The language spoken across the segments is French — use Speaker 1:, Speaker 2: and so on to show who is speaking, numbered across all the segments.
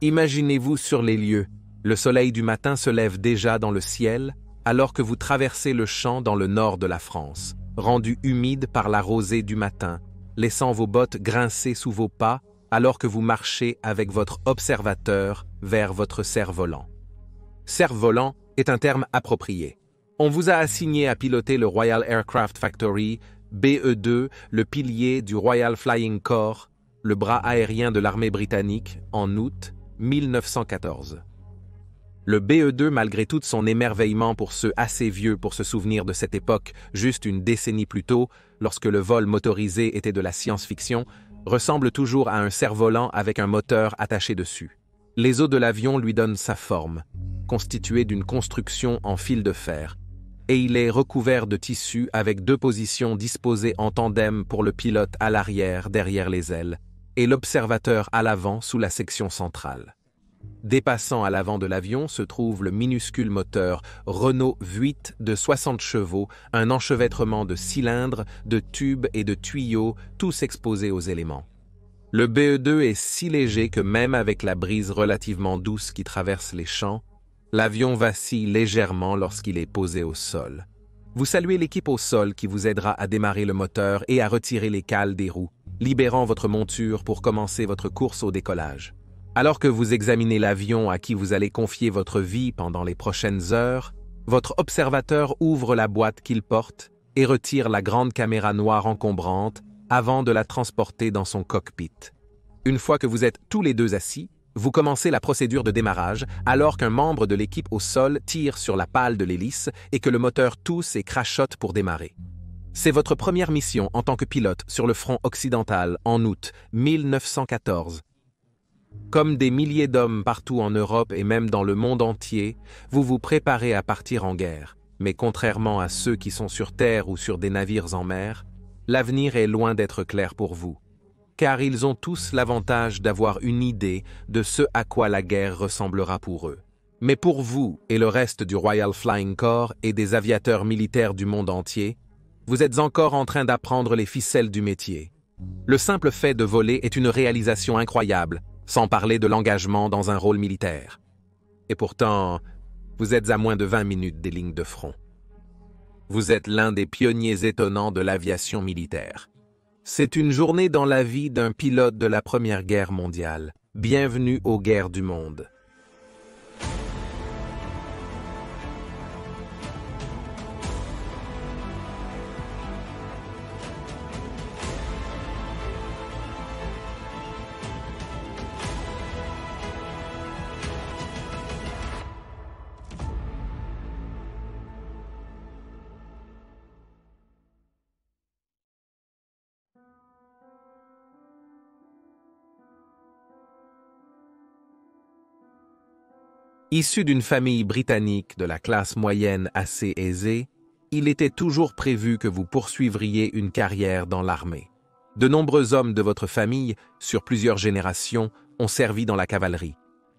Speaker 1: Imaginez-vous sur les lieux. Le soleil du matin se lève déjà dans le ciel, alors que vous traversez le champ dans le nord de la France, rendu humide par la rosée du matin, laissant vos bottes grincer sous vos pas, alors que vous marchez avec votre observateur vers votre cerf-volant. Cerf-volant est un terme approprié. On vous a assigné à piloter le Royal Aircraft Factory, BE-2, le pilier du Royal Flying Corps, le bras aérien de l'armée britannique, en août 1914. Le BE-2, malgré tout son émerveillement pour ceux assez vieux pour se souvenir de cette époque, juste une décennie plus tôt, lorsque le vol motorisé était de la science-fiction, ressemble toujours à un cerf-volant avec un moteur attaché dessus. Les os de l'avion lui donnent sa forme, constituée d'une construction en fil de fer, et il est recouvert de tissu avec deux positions disposées en tandem pour le pilote à l'arrière derrière les ailes, et l'observateur à l'avant sous la section centrale. Dépassant à l'avant de l'avion se trouve le minuscule moteur Renault V8 de 60 chevaux, un enchevêtrement de cylindres, de tubes et de tuyaux, tous exposés aux éléments. Le BE-2 est si léger que même avec la brise relativement douce qui traverse les champs, l'avion vacille légèrement lorsqu'il est posé au sol. Vous saluez l'équipe au sol qui vous aidera à démarrer le moteur et à retirer les cales des roues, libérant votre monture pour commencer votre course au décollage. Alors que vous examinez l'avion à qui vous allez confier votre vie pendant les prochaines heures, votre observateur ouvre la boîte qu'il porte et retire la grande caméra noire encombrante avant de la transporter dans son cockpit. Une fois que vous êtes tous les deux assis, vous commencez la procédure de démarrage alors qu'un membre de l'équipe au sol tire sur la pale de l'hélice et que le moteur tousse et crachote pour démarrer. C'est votre première mission en tant que pilote sur le front occidental en août 1914. Comme des milliers d'hommes partout en Europe et même dans le monde entier, vous vous préparez à partir en guerre. Mais contrairement à ceux qui sont sur terre ou sur des navires en mer, l'avenir est loin d'être clair pour vous. Car ils ont tous l'avantage d'avoir une idée de ce à quoi la guerre ressemblera pour eux. Mais pour vous et le reste du Royal Flying Corps et des aviateurs militaires du monde entier, vous êtes encore en train d'apprendre les ficelles du métier. Le simple fait de voler est une réalisation incroyable, sans parler de l'engagement dans un rôle militaire. Et pourtant, vous êtes à moins de 20 minutes des lignes de front. Vous êtes l'un des pionniers étonnants de l'aviation militaire. C'est une journée dans la vie d'un pilote de la Première Guerre mondiale. Bienvenue aux guerres du monde. Issu d'une famille britannique de la classe moyenne assez aisée, il était toujours prévu que vous poursuivriez une carrière dans l'armée. De nombreux hommes de votre famille, sur plusieurs générations, ont servi dans la cavalerie,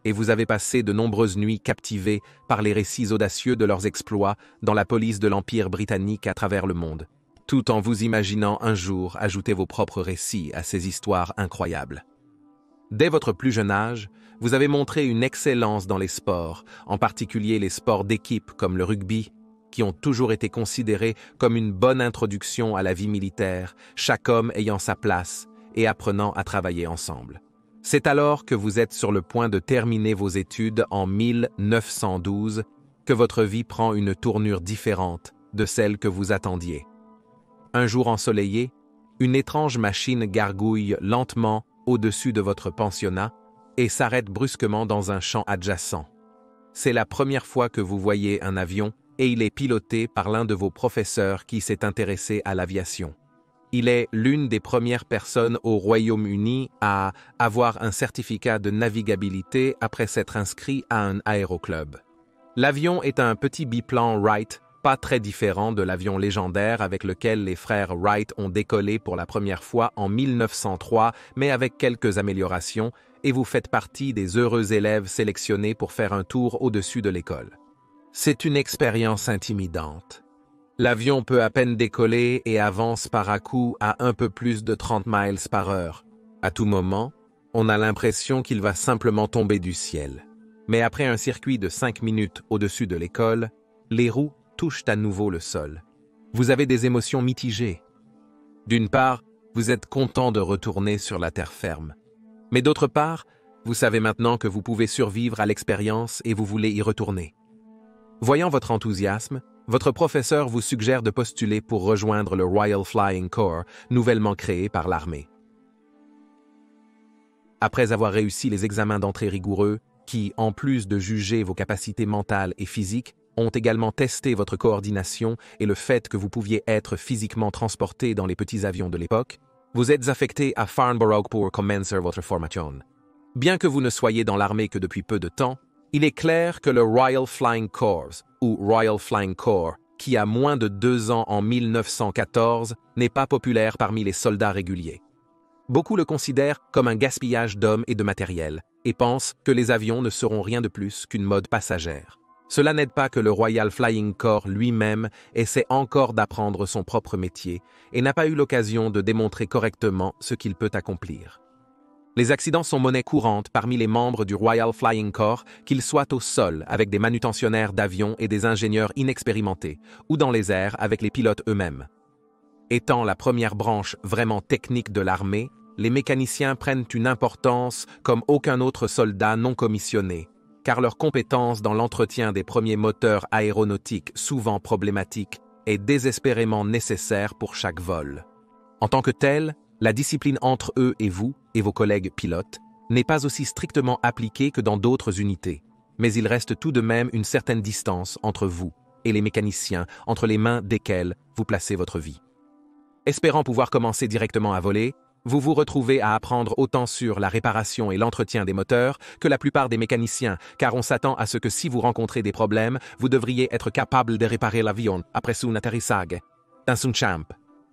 Speaker 1: et vous avez passé de nombreuses nuits captivés par les récits audacieux de leurs exploits dans la police de l'Empire britannique à travers le monde, tout en vous imaginant un jour ajouter vos propres récits à ces histoires incroyables. Dès votre plus jeune âge, vous avez montré une excellence dans les sports, en particulier les sports d'équipe comme le rugby, qui ont toujours été considérés comme une bonne introduction à la vie militaire, chaque homme ayant sa place et apprenant à travailler ensemble. C'est alors que vous êtes sur le point de terminer vos études en 1912 que votre vie prend une tournure différente de celle que vous attendiez. Un jour ensoleillé, une étrange machine gargouille lentement au-dessus de votre pensionnat et s'arrête brusquement dans un champ adjacent. C'est la première fois que vous voyez un avion et il est piloté par l'un de vos professeurs qui s'est intéressé à l'aviation. Il est l'une des premières personnes au Royaume-Uni à avoir un certificat de navigabilité après s'être inscrit à un aéroclub. L'avion est un petit biplan Wright, pas très différent de l'avion légendaire avec lequel les frères Wright ont décollé pour la première fois en 1903, mais avec quelques améliorations, et vous faites partie des heureux élèves sélectionnés pour faire un tour au-dessus de l'école. C'est une expérience intimidante. L'avion peut à peine décoller et avance par à-coups à un peu plus de 30 miles par heure. À tout moment, On a l'impression qu'il va simplement tomber du ciel. Mais après un circuit de 5 minutes au-dessus de l'école, les roues touchent à nouveau le sol. Vous avez des émotions mitigées. D'une part, vous êtes content de retourner sur la terre ferme. Mais d'autre part, vous savez maintenant que vous pouvez survivre à l'expérience et vous voulez y retourner. Voyant votre enthousiasme, votre professeur vous suggère de postuler pour rejoindre le Royal Flying Corps, nouvellement créé par l'armée. Après avoir réussi les examens d'entrée rigoureux, qui, en plus de juger vos capacités mentales et physiques, ont également testé votre coordination et le fait que vous pouviez être physiquement transporté dans les petits avions de l'époque, vous êtes affecté à Farnborough pour commencer votre formation. Bien que vous ne soyez dans l'armée que depuis peu de temps, il est clair que le Royal Flying Corps, ou Royal Flying Corps, qui a moins de 2 ans en 1914, n'est pas populaire parmi les soldats réguliers. Beaucoup le considèrent comme un gaspillage d'hommes et de matériel, et pensent que les avions ne seront rien de plus qu'une mode passagère. Cela n'aide pas que le Royal Flying Corps lui-même essaie encore d'apprendre son propre métier et n'a pas eu l'occasion de démontrer correctement ce qu'il peut accomplir. Les accidents sont monnaie courante parmi les membres du Royal Flying Corps, qu'ils soient au sol avec des manutentionnaires d'avions et des ingénieurs inexpérimentés, ou dans les airs avec les pilotes eux-mêmes. Étant la première branche vraiment technique de l'armée, les mécaniciens prennent une importance comme aucun autre soldat non commissionné, car leur compétence dans l'entretien des premiers moteurs aéronautiques, souvent problématiques, est désespérément nécessaire pour chaque vol. En tant que telle, la discipline entre eux et vous, et vos collègues pilotes, n'est pas aussi strictement appliquée que dans d'autres unités, mais il reste tout de même une certaine distance entre vous et les mécaniciens, entre les mains desquels vous placez votre vie. Espérant pouvoir commencer directement à voler, vous vous retrouvez à apprendre autant sur la réparation et l'entretien des moteurs que la plupart des mécaniciens, car on s'attend à ce que si vous rencontrez des problèmes, vous devriez être capable de réparer l'avion après son atterrissage dans son champ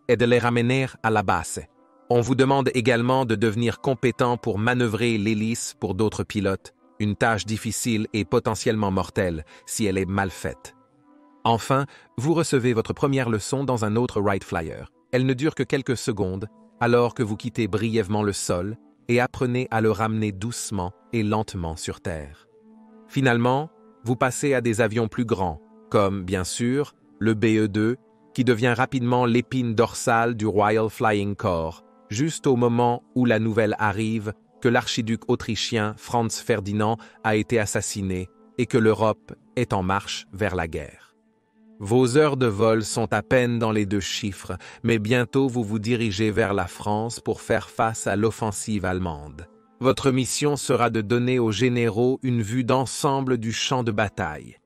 Speaker 1: et de les ramener à la base. On vous demande également de devenir compétent pour manœuvrer l'hélice pour d'autres pilotes, une tâche difficile et potentiellement mortelle si elle est mal faite. Enfin, vous recevez votre première leçon dans un autre Wright Flyer. Elle ne dure que quelques secondes, alors que vous quittez brièvement le sol et apprenez à le ramener doucement et lentement sur Terre. Finalement, vous passez à des avions plus grands, comme, bien sûr, le BE-2, qui devient rapidement l'épine dorsale du Royal Flying Corps, juste au moment où la nouvelle arrive que l'archiduc autrichien Franz Ferdinand a été assassiné et que l'Europe est en marche vers la guerre. Vos heures de vol sont à peine dans les 2 chiffres, mais bientôt vous vous dirigez vers la France pour faire face à l'offensive allemande. Votre mission sera de donner aux généraux une vue d'ensemble du champ de bataille.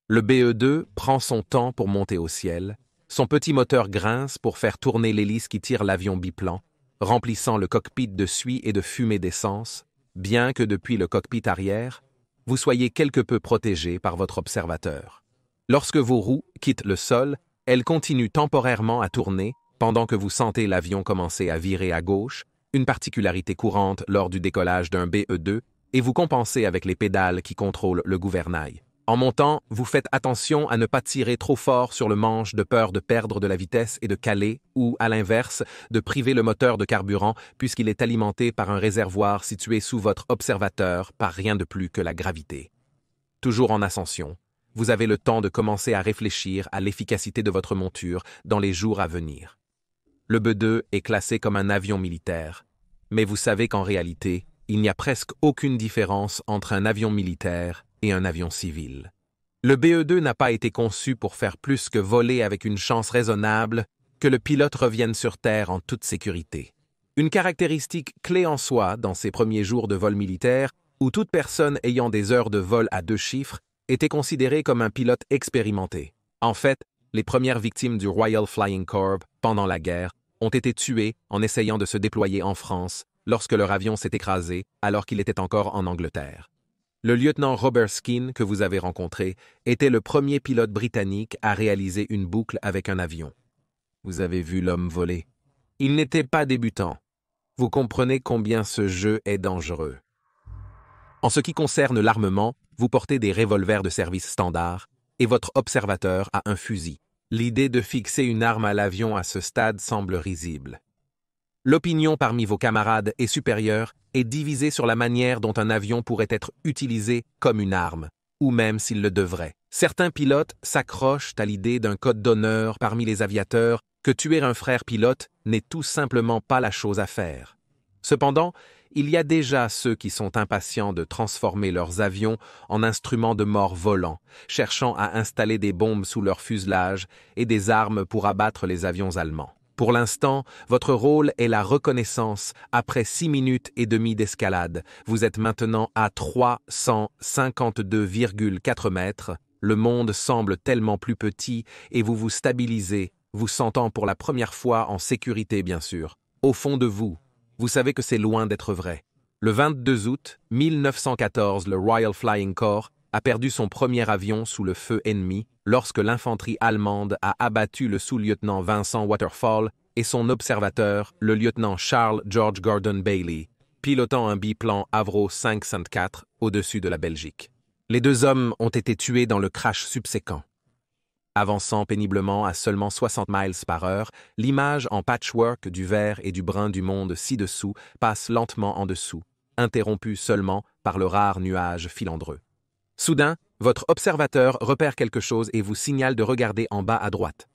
Speaker 1: Le BE-2 prend son temps pour monter au ciel, son petit moteur grince pour faire tourner l'hélice qui tire l'avion biplan, remplissant le cockpit de suie et de fumée d'essence, bien que depuis le cockpit arrière, vous soyez quelque peu protégé par votre observateur. Lorsque vos roues quittent le sol, elles continuent temporairement à tourner pendant que vous sentez l'avion commencer à virer à gauche, une particularité courante lors du décollage d'un BE-2, et vous compensez avec les pédales qui contrôlent le gouvernail. En montant, vous faites attention à ne pas tirer trop fort sur le manche de peur de perdre de la vitesse et de caler, ou, à l'inverse, de priver le moteur de carburant puisqu'il est alimenté par un réservoir situé sous votre observateur par rien de plus que la gravité. Toujours en ascension, vous avez le temps de commencer à réfléchir à l'efficacité de votre monture dans les jours à venir. Le BE-2 est classé comme un avion militaire, mais vous savez qu'en réalité, il n'y a presque aucune différence entre un avion militaire et un avion civil. Le BE-2 n'a pas été conçu pour faire plus que voler avec une chance raisonnable que le pilote revienne sur Terre en toute sécurité. Une caractéristique clé en soi dans ses premiers jours de vol militaire, où toute personne ayant des heures de vol à 2 chiffres était considérée comme un pilote expérimenté. En fait, les premières victimes du Royal Flying Corps pendant la guerre ont été tuées en essayant de se déployer en France lorsque leur avion s'est écrasé alors qu'il était encore en Angleterre. Le lieutenant Robert Skene, que vous avez rencontré, était le premier pilote britannique à réaliser une boucle avec un avion. Vous avez vu l'homme voler. Il n'était pas débutant. Vous comprenez combien ce jeu est dangereux. En ce qui concerne l'armement, vous portez des revolvers de service standard, et votre observateur a un fusil. L'idée de fixer une arme à l'avion à ce stade semble risible. L'opinion parmi vos camarades et supérieurs est divisée sur la manière dont un avion pourrait être utilisé comme une arme, ou même s'il le devrait. Certains pilotes s'accrochent à l'idée d'un code d'honneur parmi les aviateurs que tuer un frère pilote n'est tout simplement pas la chose à faire. Cependant, il y a déjà ceux qui sont impatients de transformer leurs avions en instruments de mort volants, cherchant à installer des bombes sous leur fuselage et des armes pour abattre les avions allemands. Pour l'instant, votre rôle est la reconnaissance après 6 minutes et demie d'escalade. Vous êtes maintenant à 352,4 mètres. Le monde semble tellement plus petit et vous vous stabilisez, vous sentant pour la première fois en sécurité bien sûr. Au fond de vous, vous savez que c'est loin d'être vrai. Le 22 août 1914, le Royal Flying Corps a perdu son premier avion sous le feu ennemi lorsque l'infanterie allemande a abattu le sous-lieutenant Vincent Waterfall et son observateur, le lieutenant Charles George Gordon Bailey, pilotant un biplan Avro 504 au-dessus de la Belgique. Les deux hommes ont été tués dans le crash subséquent. Avançant péniblement à seulement 60 miles par heure, l'image en patchwork du vert et du brun du monde ci-dessous passe lentement en dessous, interrompue seulement par le rare nuage filandreux. Soudain, votre observateur repère quelque chose et vous signale de regarder en bas à droite.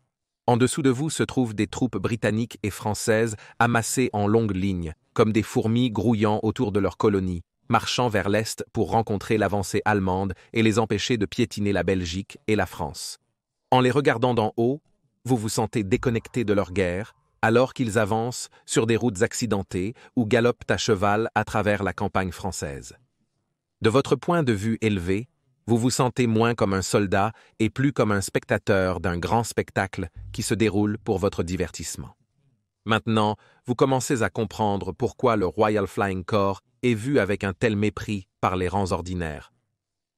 Speaker 1: En dessous de vous se trouvent des troupes britanniques et françaises amassées en longue ligne, comme des fourmis grouillant autour de leur colonie, marchant vers l'est pour rencontrer l'avancée allemande et les empêcher de piétiner la Belgique et la France. En les regardant d'en haut, vous vous sentez déconnecté de leur guerre, alors qu'ils avancent sur des routes accidentées ou galopent à cheval à travers la campagne française. De votre point de vue élevé, vous vous sentez moins comme un soldat et plus comme un spectateur d'un grand spectacle qui se déroule pour votre divertissement. Maintenant, vous commencez à comprendre pourquoi le Royal Flying Corps est vu avec un tel mépris par les rangs ordinaires.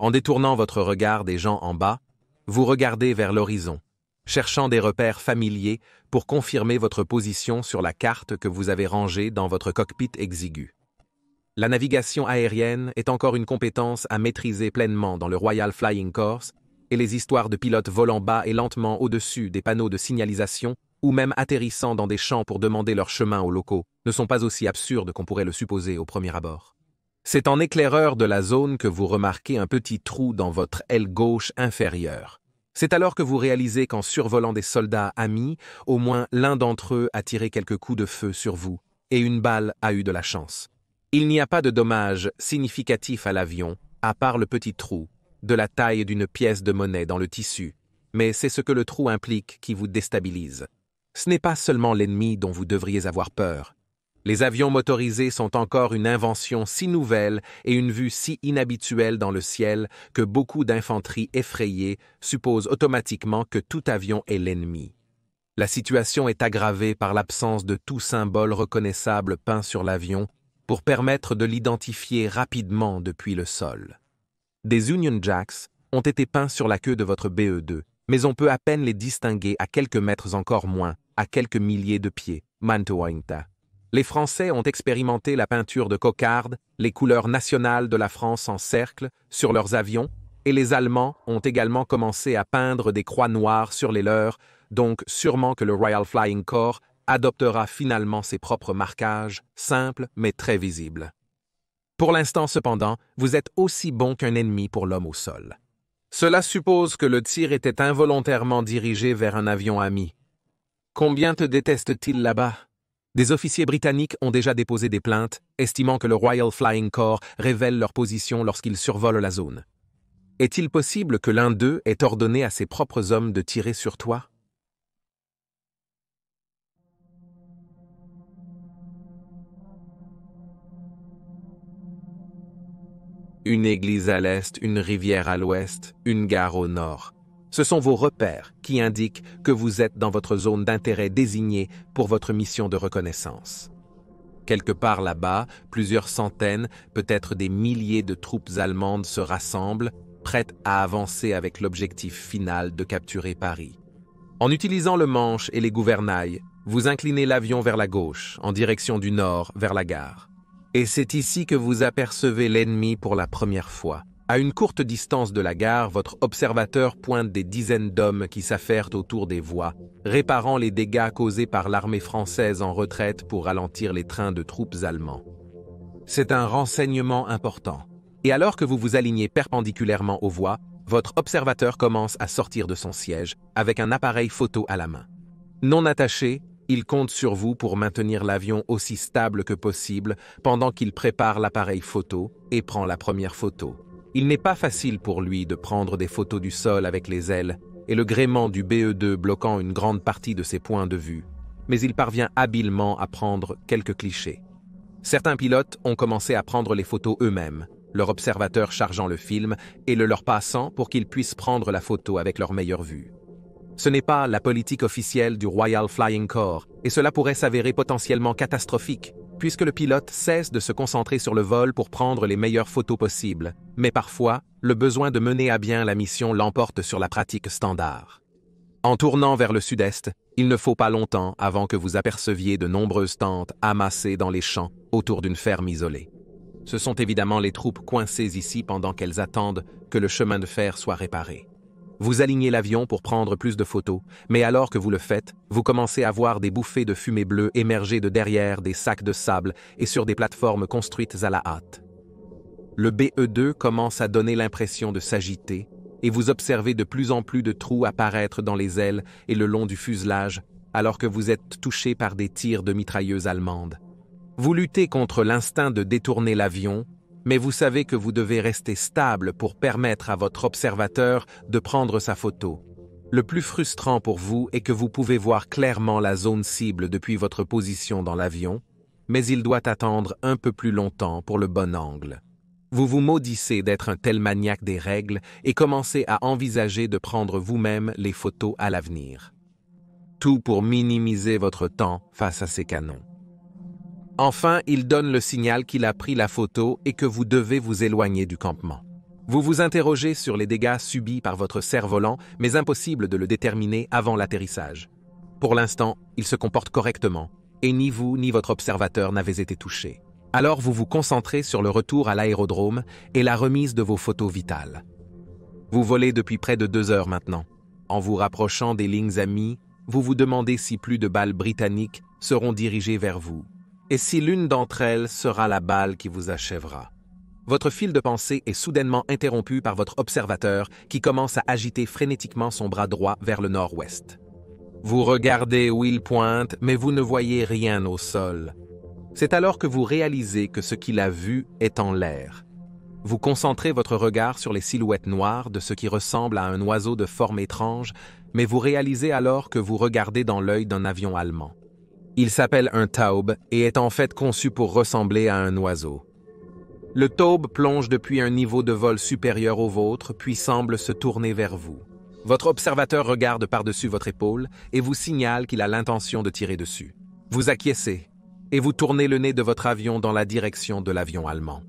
Speaker 1: En détournant votre regard des gens en bas, vous regardez vers l'horizon, cherchant des repères familiers pour confirmer votre position sur la carte que vous avez rangée dans votre cockpit exigu. La navigation aérienne est encore une compétence à maîtriser pleinement dans le Royal Flying Corps, et les histoires de pilotes volant bas et lentement au-dessus des panneaux de signalisation ou même atterrissant dans des champs pour demander leur chemin aux locaux ne sont pas aussi absurdes qu'on pourrait le supposer au premier abord. C'est en éclaireur de la zone que vous remarquez un petit trou dans votre aile gauche inférieure. C'est alors que vous réalisez qu'en survolant des soldats amis, au moins l'un d'entre eux a tiré quelques coups de feu sur vous, et une balle a eu de la chance. Il n'y a pas de dommage significatif à l'avion, à part le petit trou, de la taille d'une pièce de monnaie dans le tissu, mais c'est ce que le trou implique qui vous déstabilise. Ce n'est pas seulement l'ennemi dont vous devriez avoir peur. Les avions motorisés sont encore une invention si nouvelle et une vue si inhabituelle dans le ciel que beaucoup d'infanterie effrayée supposent automatiquement que tout avion est l'ennemi. La situation est aggravée par l'absence de tout symbole reconnaissable peint sur l'avion pour permettre de l'identifier rapidement depuis le sol. Des Union Jacks ont été peints sur la queue de votre BE-2, mais on peut à peine les distinguer à quelques mètres encore moins, à quelques milliers de pieds, Mantoainta. Les Français ont expérimenté la peinture de cocarde, les couleurs nationales de la France en cercle, sur leurs avions, et les Allemands ont également commencé à peindre des croix noires sur les leurs, donc sûrement que le Royal Flying Corps adoptera finalement ses propres marquages, simples mais très visibles. Pour l'instant cependant, vous êtes aussi bon qu'un ennemi pour l'homme au sol. Cela suppose que le tir était involontairement dirigé vers un avion ami. Combien te détestent-ils là-bas? Des officiers britanniques ont déjà déposé des plaintes, estimant que le Royal Flying Corps révèle leur position lorsqu'ils survolent la zone. Est-il possible que l'un d'eux ait ordonné à ses propres hommes de tirer sur toi? Une église à l'est, une rivière à l'ouest, une gare au nord. Ce sont vos repères qui indiquent que vous êtes dans votre zone d'intérêt désignée pour votre mission de reconnaissance. Quelque part là-bas, plusieurs centaines, peut-être des milliers de troupes allemandes se rassemblent, prêtes à avancer avec l'objectif final de capturer Paris. En utilisant le manche et les gouvernails, vous inclinez l'avion vers la gauche, en direction du nord, vers la gare. Et c'est ici que vous apercevez l'ennemi pour la première fois. À une courte distance de la gare, votre observateur pointe des dizaines d'hommes qui s'affairent autour des voies, réparant les dégâts causés par l'armée française en retraite pour ralentir les trains de troupes allemands. C'est un renseignement important. Et alors que vous vous alignez perpendiculairement aux voies, votre observateur commence à sortir de son siège avec un appareil photo à la main. Non attaché, il compte sur vous pour maintenir l'avion aussi stable que possible pendant qu'il prépare l'appareil photo et prend la première photo. Il n'est pas facile pour lui de prendre des photos du sol avec les ailes et le gréement du BE-2 bloquant une grande partie de ses points de vue, mais il parvient habilement à prendre quelques clichés. Certains pilotes ont commencé à prendre les photos eux-mêmes, leur observateur chargeant le film et le leur passant pour qu'ils puissent prendre la photo avec leur meilleure vue. Ce n'est pas la politique officielle du Royal Flying Corps, et cela pourrait s'avérer potentiellement catastrophique, puisque le pilote cesse de se concentrer sur le vol pour prendre les meilleures photos possibles. Mais parfois, le besoin de mener à bien la mission l'emporte sur la pratique standard. En tournant vers le sud-est, il ne faut pas longtemps avant que vous aperceviez de nombreuses tentes amassées dans les champs autour d'une ferme isolée. Ce sont évidemment les troupes coincées ici pendant qu'elles attendent que le chemin de fer soit réparé. Vous alignez l'avion pour prendre plus de photos, mais alors que vous le faites, vous commencez à voir des bouffées de fumée bleue émerger de derrière des sacs de sable et sur des plateformes construites à la hâte. Le BE-2 commence à donner l'impression de s'agiter et vous observez de plus en plus de trous apparaître dans les ailes et le long du fuselage alors que vous êtes touché par des tirs de mitrailleuses allemandes. Vous luttez contre l'instinct de détourner l'avion, mais vous savez que vous devez rester stable pour permettre à votre observateur de prendre sa photo. Le plus frustrant pour vous est que vous pouvez voir clairement la zone cible depuis votre position dans l'avion, mais il doit attendre un peu plus longtemps pour le bon angle. Vous vous maudissez d'être un tel maniaque des règles et commencez à envisager de prendre vous-même les photos à l'avenir. Tout pour minimiser votre temps face à ces canons. Enfin, il donne le signal qu'il a pris la photo et que vous devez vous éloigner du campement. Vous vous interrogez sur les dégâts subis par votre cerf-volant, mais impossible de le déterminer avant l'atterrissage. Pour l'instant, il se comporte correctement, et ni vous ni votre observateur n'avez été touchés. Alors vous vous concentrez sur le retour à l'aérodrome et la remise de vos photos vitales. Vous volez depuis près de 2 heures maintenant. En vous rapprochant des lignes amies, vous vous demandez si plus de balles britanniques seront dirigées vers vous. Et si l'une d'entre elles sera la balle qui vous achèvera. Votre fil de pensée est soudainement interrompu par votre observateur qui commence à agiter frénétiquement son bras droit vers le nord-ouest. Vous regardez où il pointe, mais vous ne voyez rien au sol. C'est alors que vous réalisez que ce qu'il a vu est en l'air. Vous concentrez votre regard sur les silhouettes noires de ce qui ressemble à un oiseau de forme étrange, mais vous réalisez alors que vous regardez dans l'œil d'un avion allemand. Il s'appelle un Taube et est en fait conçu pour ressembler à un oiseau. Le Taube plonge depuis un niveau de vol supérieur au vôtre, puis semble se tourner vers vous. Votre observateur regarde par-dessus votre épaule et vous signale qu'il a l'intention de tirer dessus. Vous acquiescez et vous tournez le nez de votre avion dans la direction de l'avion allemand.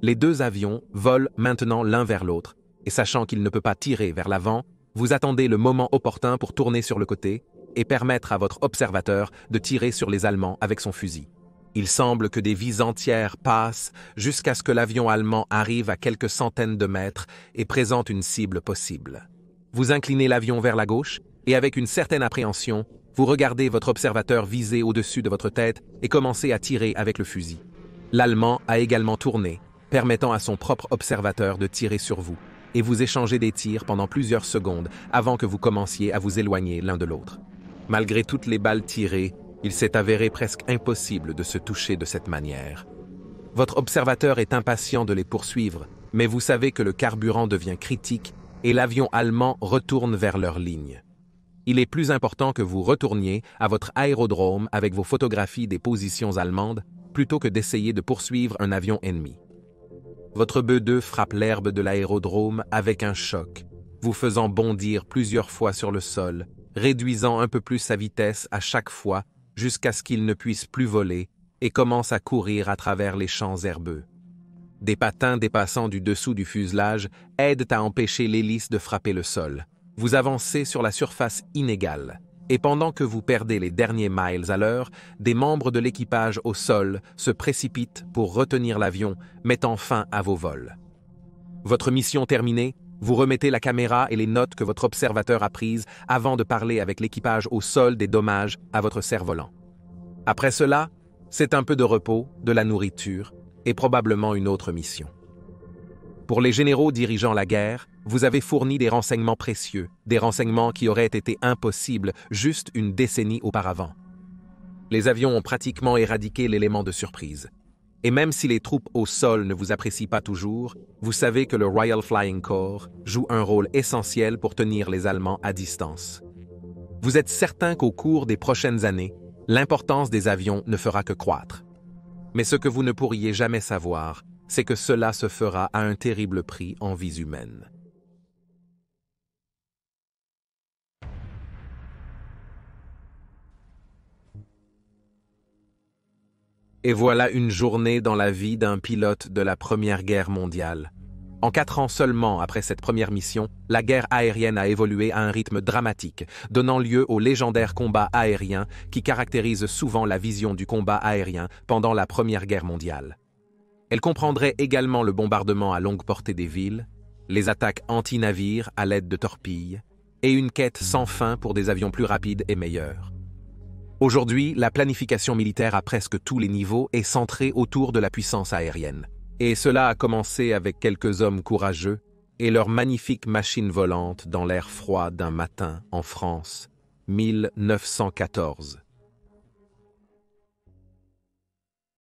Speaker 1: Les 2 avions volent maintenant l'un vers l'autre, et sachant qu'il ne peut pas tirer vers l'avant, vous attendez le moment opportun pour tourner sur le côté et permettre à votre observateur de tirer sur les Allemands avec son fusil. Il semble que des vies entières passent jusqu'à ce que l'avion allemand arrive à quelques centaines de mètres et présente une cible possible. Vous inclinez l'avion vers la gauche et avec une certaine appréhension, vous regardez votre observateur viser au-dessus de votre tête et commencez à tirer avec le fusil. L'Allemand a également tourné, permettant à son propre observateur de tirer sur vous, et vous échangez des tirs pendant plusieurs secondes avant que vous commenciez à vous éloigner l'un de l'autre. Malgré toutes les balles tirées, il s'est avéré presque impossible de se toucher de cette manière. Votre observateur est impatient de les poursuivre, mais vous savez que le carburant devient critique et l'avion allemand retourne vers leur ligne. Il est plus important que vous retourniez à votre aérodrome avec vos photographies des positions allemandes plutôt que d'essayer de poursuivre un avion ennemi. Votre BE-2 frappe l'herbe de l'aérodrome avec un choc, vous faisant bondir plusieurs fois sur le sol, réduisant un peu plus sa vitesse à chaque fois jusqu'à ce qu'il ne puisse plus voler et commence à courir à travers les champs herbeux. Des patins dépassant du dessous du fuselage aident à empêcher l'hélice de frapper le sol. Vous avancez sur la surface inégale, et pendant que vous perdez les derniers miles à l'heure, des membres de l'équipage au sol se précipitent pour retenir l'avion, mettant fin à vos vols. Votre mission terminée, vous remettez la caméra et les notes que votre observateur a prises avant de parler avec l'équipage au sol des dommages à votre cerf-volant. Après cela, c'est un peu de repos, de la nourriture et probablement une autre mission. Pour les généraux dirigeant la guerre, vous avez fourni des renseignements précieux, des renseignements qui auraient été impossibles juste une décennie auparavant. Les avions ont pratiquement éradiqué l'élément de surprise. Et même si les troupes au sol ne vous apprécient pas toujours, vous savez que le Royal Flying Corps joue un rôle essentiel pour tenir les Allemands à distance. Vous êtes certain qu'au cours des prochaines années, l'importance des avions ne fera que croître. Mais ce que vous ne pourriez jamais savoir, c'est que cela se fera à un terrible prix en vies humaines. Et voilà une journée dans la vie d'un pilote de la Première Guerre mondiale. En 4 ans seulement après cette première mission, la guerre aérienne a évolué à un rythme dramatique, donnant lieu aux légendaires combats aériens qui caractérisent souvent la vision du combat aérien pendant la Première Guerre mondiale. Elle comprendrait également le bombardement à longue portée des villes, les attaques anti-navires à l'aide de torpilles, et une quête sans fin pour des avions plus rapides et meilleurs. Aujourd'hui, la planification militaire à presque tous les niveaux est centrée autour de la puissance aérienne. Et cela a commencé avec quelques hommes courageux et leur magnifique machine volante dans l'air froid d'un matin en France, 1914.